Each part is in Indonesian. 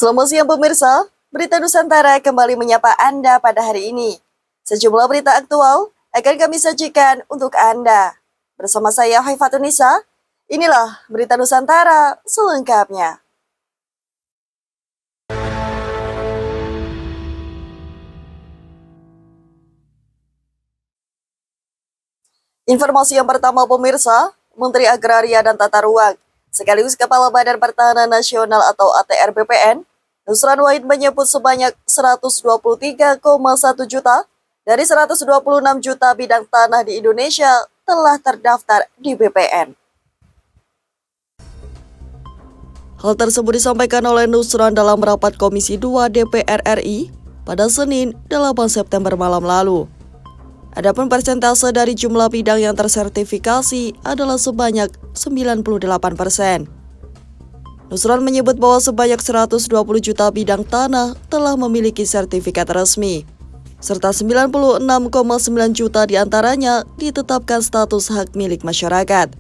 Selamat siang pemirsa, Berita Nusantara kembali menyapa Anda pada hari ini. Sejumlah berita aktual akan kami sajikan untuk Anda. Bersama saya Haifatunisa, inilah Berita Nusantara selengkapnya. Informasi yang pertama pemirsa, Menteri Agraria dan Tata Ruang, sekaligus Kepala Badan Pertahanan Nasional atau ATR BPN, Nusron Wahid menyebut sebanyak 123,1 juta dari 126 juta bidang tanah di Indonesia telah terdaftar di BPN. Hal tersebut disampaikan oleh Nusron dalam rapat Komisi 2 DPR RI pada Senin 8 September malam lalu. Adapun persentase dari jumlah bidang yang tersertifikasi adalah sebanyak 98%. Nusron menyebut bahwa sebanyak 120 juta bidang tanah telah memiliki sertifikat resmi, serta 96,9 juta diantaranya ditetapkan status hak milik masyarakat.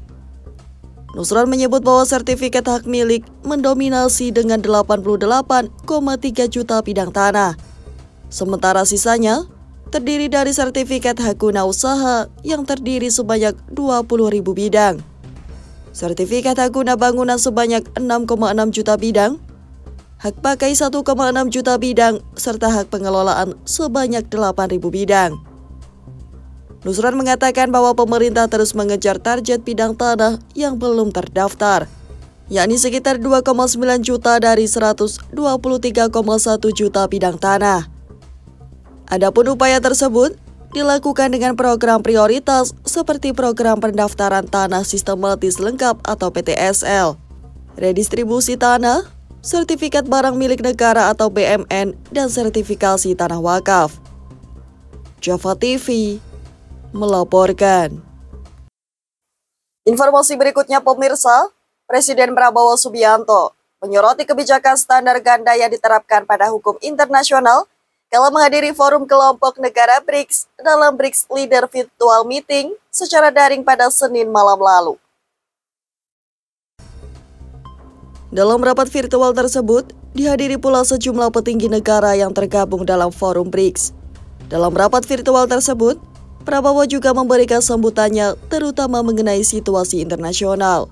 Nusron menyebut bahwa sertifikat hak milik mendominasi dengan 88,3 juta bidang tanah, sementara sisanya terdiri dari sertifikat hak guna usaha yang terdiri sebanyak 20.000 bidang, sertifikat hak guna bangunan sebanyak 6,6 juta bidang, hak pakai 1,6 juta bidang, serta hak pengelolaan sebanyak 8.000 bidang. Nusron mengatakan bahwa pemerintah terus mengejar target bidang tanah yang belum terdaftar, yakni sekitar 2,9 juta dari 123,1 juta bidang tanah. Adapun upaya tersebut dilakukan dengan program prioritas seperti program pendaftaran tanah sistematis lengkap atau PTSL, redistribusi tanah, sertifikat barang milik negara atau BMN, dan sertifikasi tanah wakaf. Java TV melaporkan. Informasi berikutnya pemirsa, Presiden Prabowo Subianto menyoroti kebijakan standar ganda yang diterapkan pada hukum internasional kala menghadiri forum kelompok negara BRICS dalam BRICS Leader Virtual Meeting secara daring pada Senin malam lalu. Dalam rapat virtual tersebut, dihadiri pula sejumlah petinggi negara yang tergabung dalam forum BRICS. Dalam rapat virtual tersebut, Prabowo juga memberikan sambutannya terutama mengenai situasi internasional.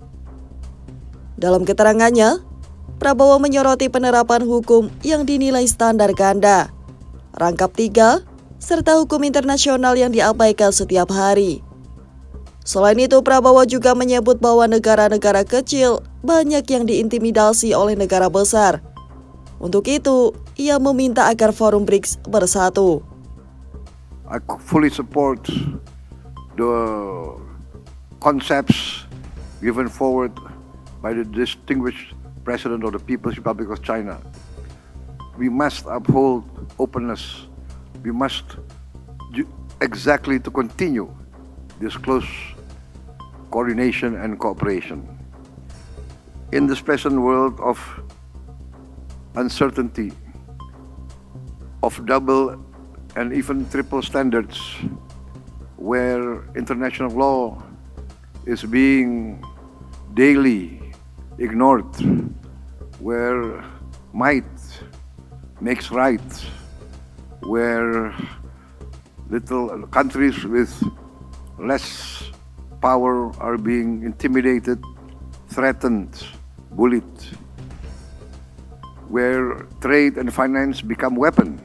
Dalam keterangannya, Prabowo menyoroti penerapan hukum yang dinilai standar ganda, rangkap 3, serta hukum internasional yang diabaikan setiap hari. Selain itu, Prabowo juga menyebut bahwa negara-negara kecil banyak yang diintimidasi oleh negara besar. Untuk itu, ia meminta agar forum BRICS bersatu. I fully support the concepts given forward by the distinguished President of the People's Republic of China. We must uphold openness. We must exactly to continue this close coordination and cooperation. In this present world of uncertainty, of double and even triple standards, where international law is being daily ignored, where might makes right, where little countries with less power are being intimidated, threatened, bullied, where trade and finance become weapon.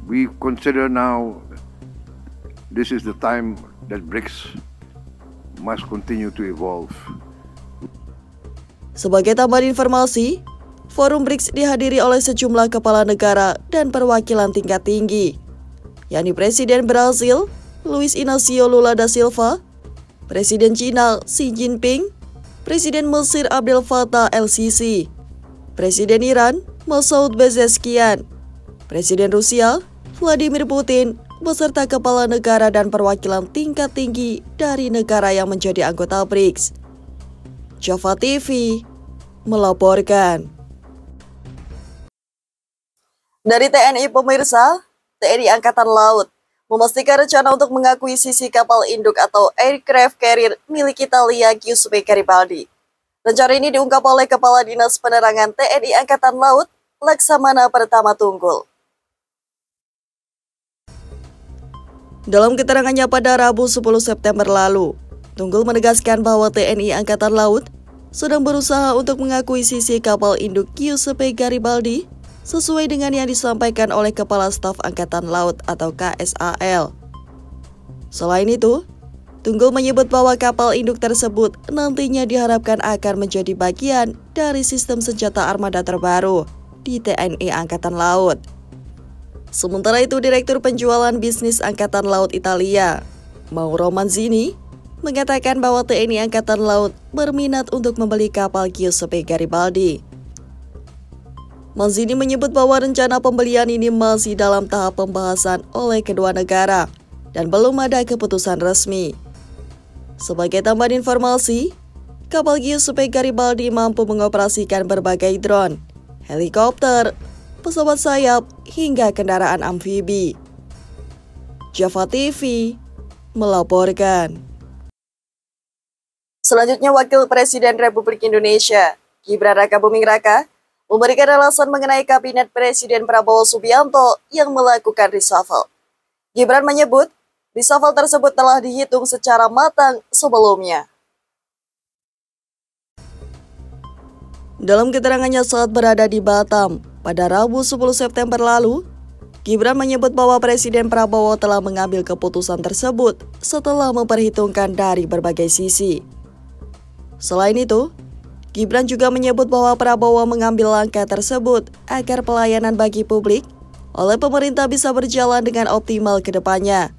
We consider now this is the time that BRICS must continue to evolve. Sebagai tambahan informasi, forum BRICS dihadiri oleh sejumlah kepala negara dan perwakilan tingkat tinggi, yakni Presiden Brasil, Luiz Inácio Lula da Silva, Presiden Cina Xi Jinping, Presiden Mesir Abdel Fattah el-Sisi, Presiden Iran Masoud Pezeshkian, Presiden Rusia Vladimir Putin, beserta kepala negara dan perwakilan tingkat tinggi dari negara yang menjadi anggota BRICS. Java TV melaporkan. Dari TNI pemirsa, TNI Angkatan Laut memastikan rencana untuk mengakuisisi kapal induk atau aircraft carrier milik Italia Giuseppe Garibaldi. Rencana ini diungkap oleh Kepala Dinas Penerangan TNI Angkatan Laut, Laksamana Pertama Tunggul. Dalam keterangannya pada Rabu 10 September lalu, Tunggul menegaskan bahwa TNI Angkatan Laut sedang berusaha untuk mengakuisisi kapal induk Giuseppe Garibaldi sesuai dengan yang disampaikan oleh Kepala Staf Angkatan Laut atau KSAL. Selain itu, Tunggul menyebut bahwa kapal induk tersebut nantinya diharapkan akan menjadi bagian dari sistem senjata armada terbaru di TNI Angkatan Laut. Sementara itu, Direktur Penjualan Bisnis Angkatan Laut Italia, Mauro Manzini, mengatakan bahwa TNI Angkatan Laut berminat untuk membeli kapal Giuseppe Garibaldi. Manzini menyebut bahwa rencana pembelian ini masih dalam tahap pembahasan oleh kedua negara dan belum ada keputusan resmi. Sebagai tambahan informasi, kapal Giuseppe Garibaldi mampu mengoperasikan berbagai drone, helikopter, pesawat sayap, hingga kendaraan amfibi. Java TV melaporkan. Selanjutnya, Wakil Presiden Republik Indonesia, Gibran Rakabuming Raka, memberikan alasan mengenai Kabinet Presiden Prabowo Subianto yang melakukan reshuffle. Gibran menyebut, reshuffle tersebut telah dihitung secara matang sebelumnya. Dalam keterangannya saat berada di Batam pada Rabu 10 September lalu, Gibran menyebut bahwa Presiden Prabowo telah mengambil keputusan tersebut setelah memperhitungkan dari berbagai sisi. Selain itu, Gibran juga menyebut bahwa Prabowo mengambil langkah tersebut agar pelayanan bagi publik oleh pemerintah bisa berjalan dengan optimal ke depannya.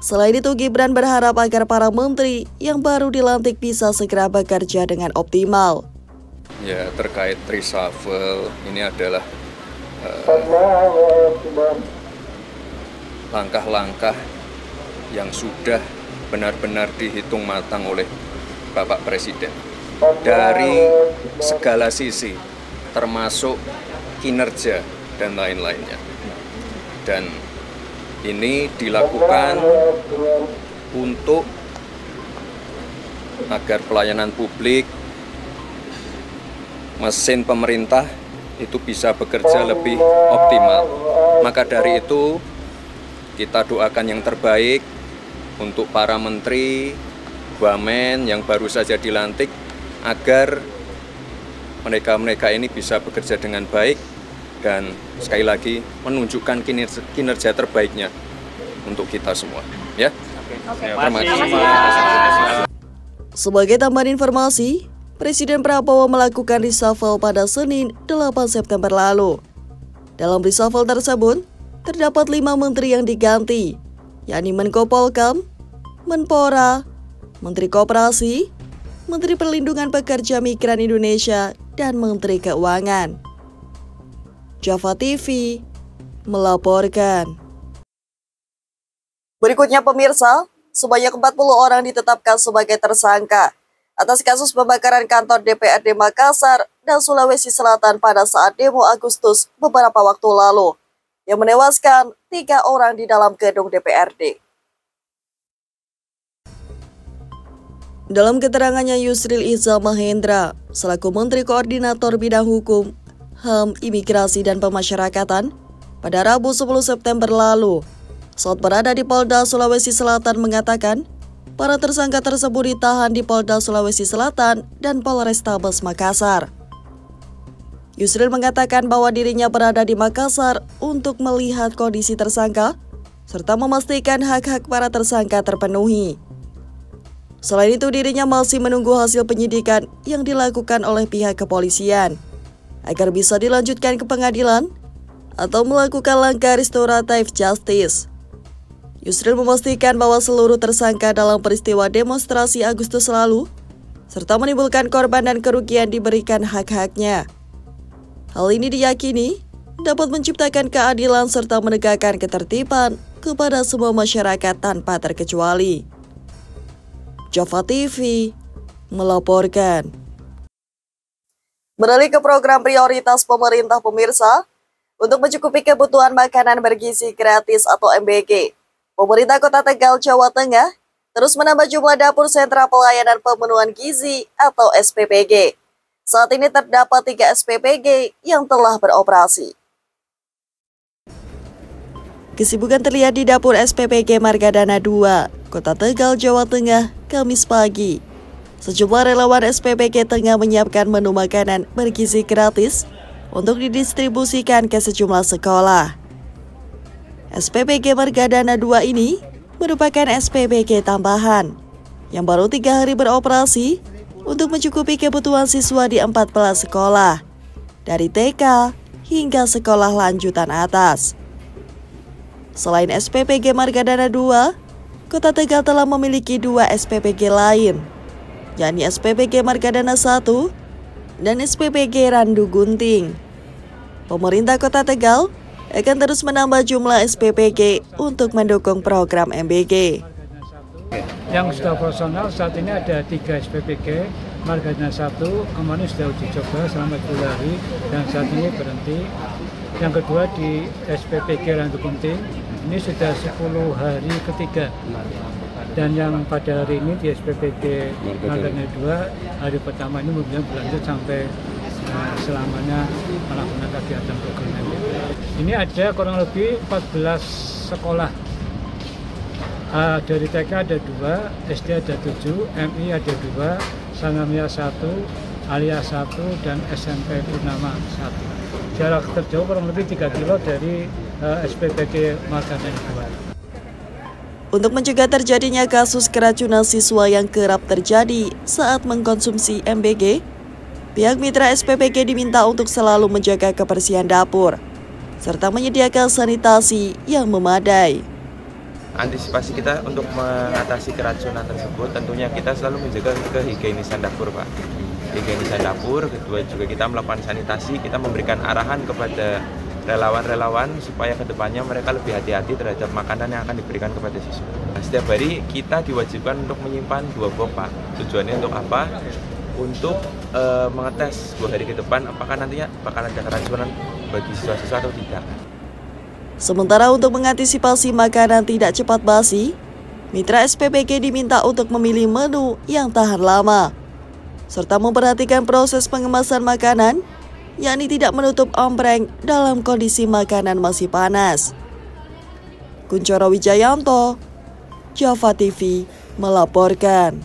Selain itu, Gibran berharap agar para menteri yang baru dilantik bisa segera bekerja dengan optimal. Ya, terkait reshuffle ini adalah langkah-langkah yang sudah benar-benar dihitung matang oleh Bapak Presiden dari segala sisi, termasuk kinerja dan lain-lainnya. Dan ini dilakukan untuk agar pelayanan publik, mesin pemerintah itu bisa bekerja lebih optimal. Maka dari itu, kita doakan yang terbaik untuk para menteri, wamen yang baru saja dilantik, agar mereka ini bisa bekerja dengan baik dan sekali lagi menunjukkan kinerja terbaiknya untuk kita semua, ya. Terima kasih. Sebagai tambahan informasi, Presiden Prabowo melakukan reshuffle pada Senin 8 September lalu. Dalam reshuffle tersebut, terdapat 5 menteri yang diganti, yakni Menko Polkam, Menpora, Menteri Koperasi, Menteri Perlindungan Pekerja Migran Indonesia, dan Menteri Keuangan. Java TV melaporkan. Berikutnya pemirsa, sebanyak 40 orang ditetapkan sebagai tersangka atas kasus pembakaran kantor DPRD Makassar dan Sulawesi Selatan pada saat demo Agustus beberapa waktu lalu, yang menewaskan 3 orang di dalam gedung DPRD. Dalam keterangannya, Yusril Iza Mahendra, selaku Menteri Koordinator Bidang Hukum, HAM, Imigrasi, dan Pemasyarakatan, pada Rabu 10 September lalu, saat berada di Polda Sulawesi Selatan mengatakan, para tersangka tersebut ditahan di Polda Sulawesi Selatan dan Polrestabes Makassar. Yusril mengatakan bahwa dirinya berada di Makassar untuk melihat kondisi tersangka, serta memastikan hak-hak para tersangka terpenuhi. Selain itu, dirinya masih menunggu hasil penyidikan yang dilakukan oleh pihak kepolisian, agar bisa dilanjutkan ke pengadilan atau melakukan langkah restoratif justice. Yusril memastikan bahwa seluruh tersangka dalam peristiwa demonstrasi Agustus lalu, serta menimbulkan korban dan kerugian diberikan hak-haknya. Hal ini diyakini dapat menciptakan keadilan serta menegakkan ketertiban kepada semua masyarakat tanpa terkecuali. Java TV melaporkan. Beralih ke program prioritas pemerintah pemirsa, untuk mencukupi kebutuhan makanan bergizi gratis atau MBG, pemerintah Kota Tegal, Jawa Tengah terus menambah jumlah dapur sentra pelayanan pemenuhan gizi atau SPPG. Saat ini terdapat 3 SPPG yang telah beroperasi. Kesibukan terlihat di dapur SPPG Margadana 2, Kota Tegal, Jawa Tengah, Kamis pagi. Sejumlah relawan SPPG tengah menyiapkan menu makanan bergizi gratis untuk didistribusikan ke sejumlah sekolah. SPPG Margadana 2 ini merupakan SPPG tambahan yang baru 3 hari beroperasi untuk mencukupi kebutuhan siswa di 14 sekolah, dari TK hingga sekolah lanjutan atas. Selain SPPG Margadana 2, Kota Tegal telah memiliki 2 SPPG lain, yakni SPPG Margadana 1 dan SPPG Randu Gunting. Pemerintah Kota Tegal akan terus menambah jumlah SPPG untuk mendukung program MBG. Yang sudah operasional saat ini ada 3 SPPG, Margadana 1, kemarin sudah uji coba selama 10 hari dan saat ini berhenti. Yang kedua di SPPG Randu Gunting, ini sudah 10 hari ketiga. Dan yang pada hari ini di SPPG Margadana 2, hari pertama ini kemudian berlanjut sampai selamanya melakukan kegiatan program MBG. Ini ada kurang lebih 14 sekolah. Dari TK ada 2, SD ada 7, MI ada 2, Sangamia 1, Alia 1, dan SMP Purnama 1. Jarak terjauh kurang lebih 3 kilo dari SPPG Margadana 2. Untuk mencegah terjadinya kasus keracunan siswa yang kerap terjadi saat mengkonsumsi MBG, pihak mitra SPPG diminta untuk selalu menjaga kebersihan dapur, serta menyediakan sanitasi yang memadai. Antisipasi kita untuk mengatasi keracunan tersebut tentunya kita selalu menjaga kehigienisan dapur, Pak. Kehigienisan dapur, kedua juga kita melakukan sanitasi, kita memberikan arahan kepada relawan-relawan supaya kedepannya mereka lebih hati-hati terhadap makanan yang akan diberikan kepada siswa. Setiap hari kita diwajibkan untuk menyimpan 2 box, Pak. Tujuannya untuk apa? Untuk mengetes 2 hari ke depan apakah nantinya bakal ada keracunan bagi siswa-siswa atau tidak. Sementara untuk mengantisipasi makanan tidak cepat basi, mitra SPPG diminta untuk memilih menu yang tahan lama, serta memperhatikan proses pengemasan makanan, yakni tidak menutup ompreng dalam kondisi makanan masih panas. Kuncoro Wijayanto, Java TV, melaporkan.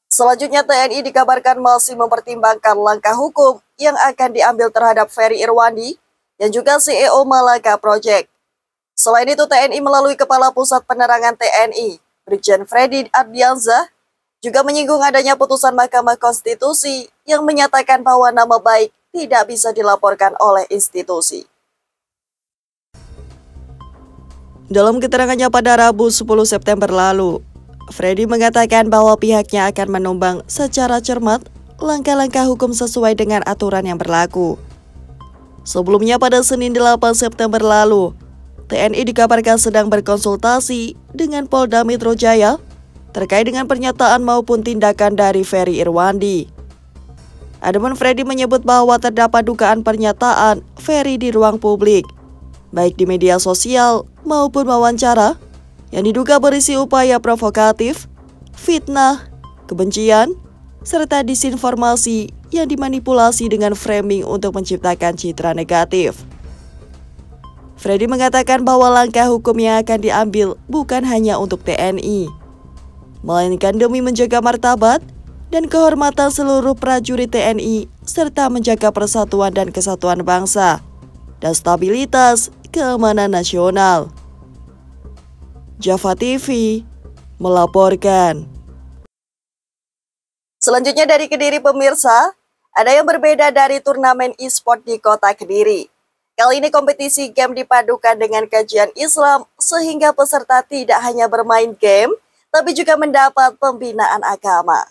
Selanjutnya, TNI dikabarkan masih mempertimbangkan langkah hukum yang akan diambil terhadap Ferry Irwandi dan juga CEO Malaka Project. Selain itu, TNI melalui Kepala Pusat Penerangan TNI, Brigjen Freddy Ardiansyah, juga menyinggung adanya putusan Mahkamah Konstitusi yang menyatakan bahwa nama baik tidak bisa dilaporkan oleh institusi. Dalam keterangannya pada Rabu 10 September lalu, Freddy mengatakan bahwa pihaknya akan menimbang secara cermat langkah-langkah hukum sesuai dengan aturan yang berlaku. Sebelumnya pada Senin 8 September lalu, TNI dikabarkan sedang berkonsultasi dengan Polda Metro Jaya terkait dengan pernyataan maupun tindakan dari Ferry Irwandi. Adapun Freddy menyebut bahwa terdapat dugaan pernyataan Ferry di ruang publik, baik di media sosial maupun wawancara, yang diduga berisi upaya provokatif, fitnah, kebencian, serta disinformasi yang dimanipulasi dengan framing untuk menciptakan citra negatif. Freddy mengatakan bahwa langkah hukum yang akan diambil bukan hanya untuk TNI, melainkan demi menjaga martabat dan kehormatan seluruh prajurit TNI serta menjaga persatuan dan kesatuan bangsa dan stabilitas keamanan nasional. Java TV melaporkan. Selanjutnya dari Kediri, pemirsa, ada yang berbeda dari turnamen e-sport di kota Kediri. Kali ini kompetisi game dipadukan dengan kajian Islam sehingga peserta tidak hanya bermain game, tapi juga mendapat pembinaan agama.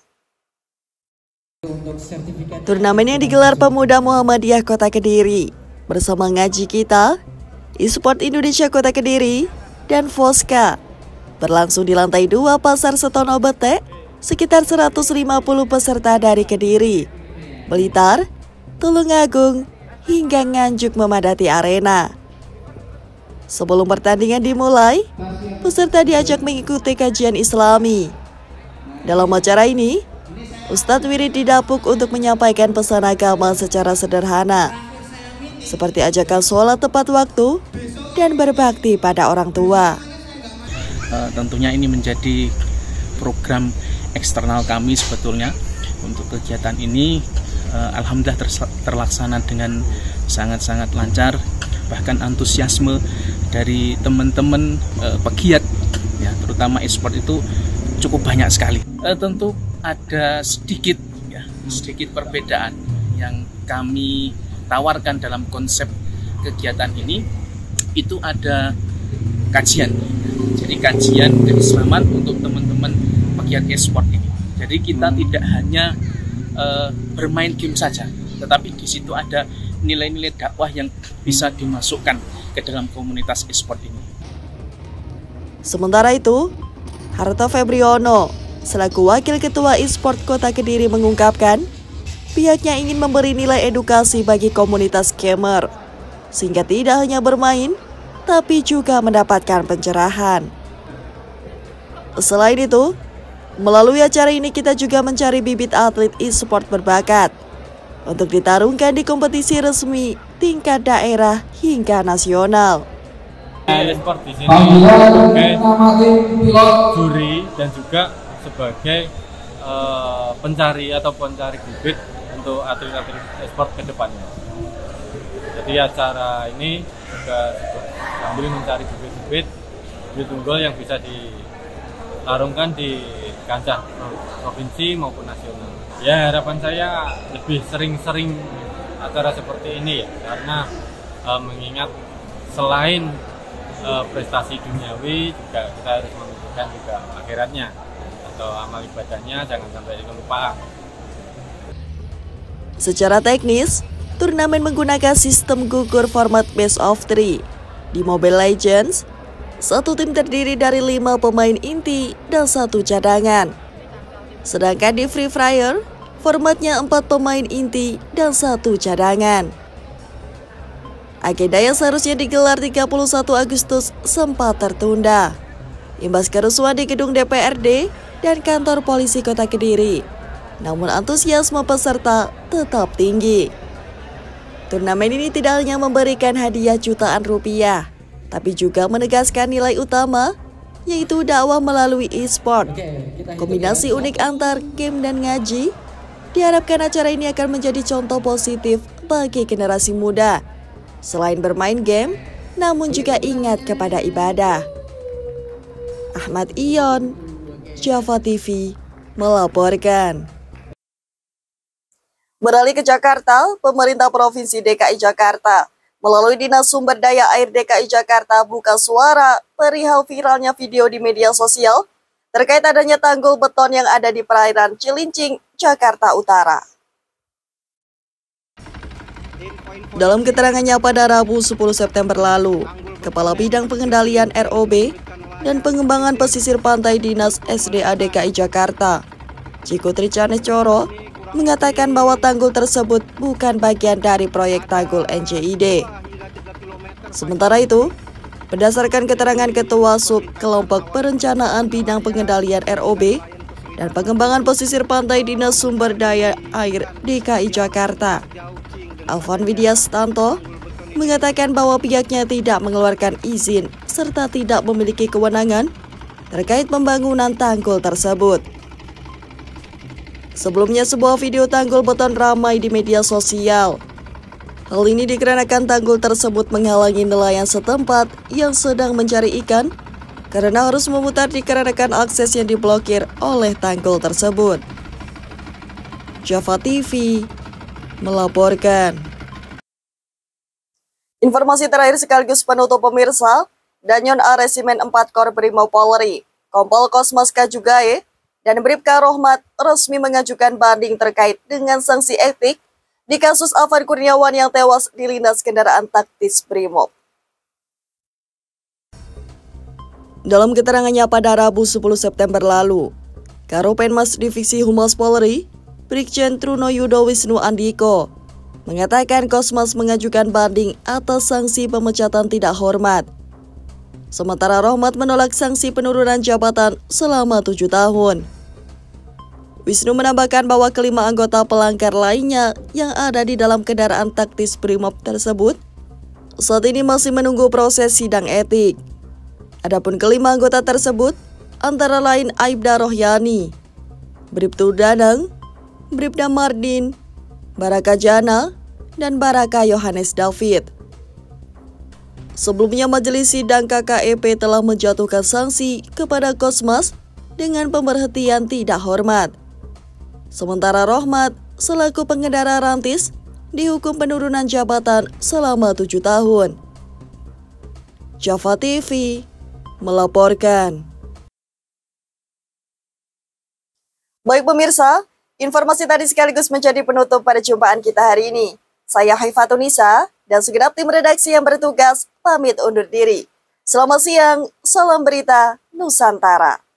Turnamen yang digelar Pemuda Muhammadiyah Kota Kediri bersama Ngaji Kita, e-sport Indonesia Kota Kediri, dan Foska berlangsung di lantai 2 Pasar Setono Bete, sekitar 150 peserta dari Kediri, Blitar, Tulungagung, hingga Nganjuk memadati arena. Sebelum pertandingan dimulai, peserta diajak mengikuti kajian Islami. Dalam acara ini, Ustadz Wirid didapuk untuk menyampaikan pesan agama secara sederhana, seperti ajakan sholat tepat waktu dan berbakti pada orang tua. Tentunya ini menjadi program eksternal kami sebetulnya. Untuk kegiatan ini alhamdulillah terlaksana dengan sangat-sangat lancar, bahkan antusiasme dari teman-teman pegiat ya, terutama e-sport itu cukup banyak sekali. Tentu ada sedikit perbedaan yang kami tawarkan dalam konsep kegiatan ini. Itu ada kajian, jadi kajian keislaman untuk teman-teman pegiat e-sport ini. Jadi kita tidak hanya bermain game saja, tetapi di situ ada nilai-nilai dakwah yang bisa dimasukkan ke dalam komunitas e-sport ini. Sementara itu, Harto Febriono selaku Wakil Ketua e-sport Kota Kediri mengungkapkan, pihaknya ingin memberi nilai edukasi bagi komunitas gamer, sehingga tidak hanya bermain, tapi juga mendapatkan pencerahan. Selain itu, melalui acara ini kita juga mencari bibit atlet e-sport berbakat untuk ditarungkan di kompetisi resmi tingkat daerah hingga nasional. E-sport di sini sebagai juri dan juga sebagai pencari bibit untuk atlet-atlet e-sport ke depannya. Jadi acara ini juga sambil mencari bibit unggul yang bisa ditarungkan di kancah provinsi maupun nasional. Ya, harapan saya lebih sering-sering acara seperti ini ya, karena mengingat selain prestasi duniawi juga kita harus memikirkan juga akhiratnya atau amal ibadahnya, jangan sampai kelupaan. Secara teknis, turnamen menggunakan sistem gugur format best of 3. Di Mobile Legends, satu tim terdiri dari 5 pemain inti dan 1 cadangan. Sedangkan di Free Fire, formatnya 4 pemain inti dan 1 cadangan. Agenda yang seharusnya digelar 31 Agustus sempat tertunda, imbas kerusuhan di gedung DPRD dan kantor polisi Kota Kediri. Namun antusiasme peserta tetap tinggi. Turnamen ini tidak hanya memberikan hadiah jutaan rupiah, tapi juga menegaskan nilai utama, yaitu dakwah melalui e-sport. Kombinasi unik antar game dan ngaji, diharapkan acara ini akan menjadi contoh positif bagi generasi muda. Selain bermain game, namun juga ingat kepada ibadah. Ahmad Ion, Java TV, melaporkan. Beralih ke Jakarta, pemerintah Provinsi DKI Jakarta melalui Dinas Sumber Daya Air DKI Jakarta buka suara perihal viralnya video di media sosial terkait adanya tanggul beton yang ada di perairan Cilincing, Jakarta Utara. Dalam keterangannya pada Rabu 10 September lalu, Kepala Bidang Pengendalian ROB dan Pengembangan Pesisir Pantai Dinas SDA DKI Jakarta, Cikutri Canes Coro, mengatakan bahwa tanggul tersebut bukan bagian dari proyek tanggul NJID. Sementara itu, berdasarkan keterangan Ketua Sub Kelompok Perencanaan Bidang Pengendalian ROB dan Pengembangan Pesisir Pantai Dinas Sumber Daya Air DKI Jakarta, Alvan Widyastanto, mengatakan bahwa pihaknya tidak mengeluarkan izin serta tidak memiliki kewenangan terkait pembangunan tanggul tersebut. Sebelumnya sebuah video tanggul beton ramai di media sosial. Hal ini dikarenakan tanggul tersebut menghalangi nelayan setempat yang sedang mencari ikan karena harus memutar dikarenakan akses yang diblokir oleh tanggul tersebut. Java TV melaporkan. Informasi terakhir sekaligus penutup pemirsa, Danyon A Resimen 4 Korbrimob Polri, Kompol Kosmas Kajugae, dan Bribka Rohmat resmi mengajukan banding terkait dengan sanksi etik di kasus Afan Kurniawan yang tewas dilindas kendaraan taktis Brimob. Dalam keterangannya pada Rabu 10 September lalu, Karopenmas Divisi Humas Polri, Brigjen Truno Yudo Wisnu Andiko, mengatakan Kosmas mengajukan banding atas sanksi pemecatan tidak hormat. Sementara Rohmat menolak sanksi penurunan jabatan selama 7 tahun. Wisnu menambahkan bahwa kelima anggota pelanggar lainnya yang ada di dalam kendaraan taktis Brimob tersebut saat ini masih menunggu proses sidang etik. Adapun kelima anggota tersebut antara lain Aibda Rohyani, Bribtu Danang, Bribda Mardin, Baraka Jana, dan Baraka Yohanes David. Sebelumnya majelis sidang KKEP telah menjatuhkan sanksi kepada Kosmas dengan pemberhentian tidak hormat. Sementara Rohmat selaku pengendara rantis dihukum penurunan jabatan selama 7 tahun. Java TV melaporkan. Baik pemirsa, informasi tadi sekaligus menjadi penutup pada jumpaan kita hari ini. Saya Haifatunisa dan segenap tim redaksi yang bertugas pamit undur diri. Selamat siang, salam berita Nusantara.